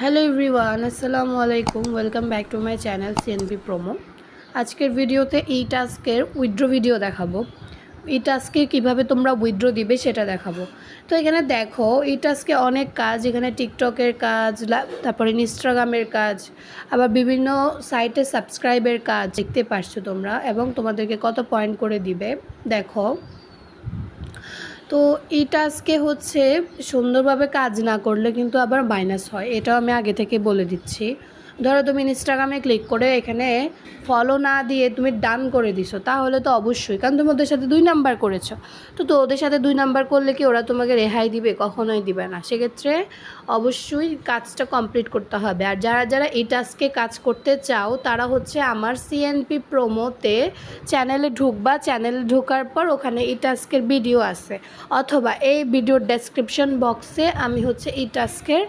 Hello everyone, আসসালামু আলাইকুম। Welcome back to my channel CNP promo. আজকের ভিডিওতে এই টাস্কের উইথড্র ভিডিও দেখাবো। এই টাস্কে কীভাবে তোমরা উইথড্র দিবে সেটা দেখাবো। তো এখানে দেখো, এই টাস্কে অনেক কাজ, এখানে টিকটকের কাজ, তারপরে ইনস্টাগ্রামের কাজ, আবার বিভিন্ন সাইটে সাবস্ক্রাইবের কাজ দেখতে পারছো তোমরা, এবং তোমাদেরকে কত পয়েন্ট করে দিবে দেখো। তো এই টাস্কে হচ্ছে সুন্দরভাবে কাজ না করলে কিন্তু আবার মাইনাস হয়, এটাও আমি আগে থেকে বলে দিচ্ছি। ধরো তুমি ইনস্টাগ্রামে ক্লিক করে এখানে ফলো না দিয়ে তুমি ডান করে দিছো, তাহলে তো অবশ্যই, কারণ তুমি ওদের সাথে 2 নাম্বার করেছো। তো ওদের সাথে 2 নাম্বার করলে কি ওরা তোমাকে রেহাই দিবে? কখনোই দিবে না। সেক্ষেত্রে অবশ্যই কাজটা কমপ্লিট করতে হবে। আর যারা যারা এই টাস্কে কাজ করতে চাও তারা হচ্ছে আমার সিএনপি প্রোমোতে চ্যানেলে ঢুকবা। চ্যানেলে ঢোকার পর ওখানে এই টাস্কের ভিডিও আছে, অথবা এই ভিডিওর ডেসক্রিপশন বক্সে আমি হচ্ছে এই টাস্কের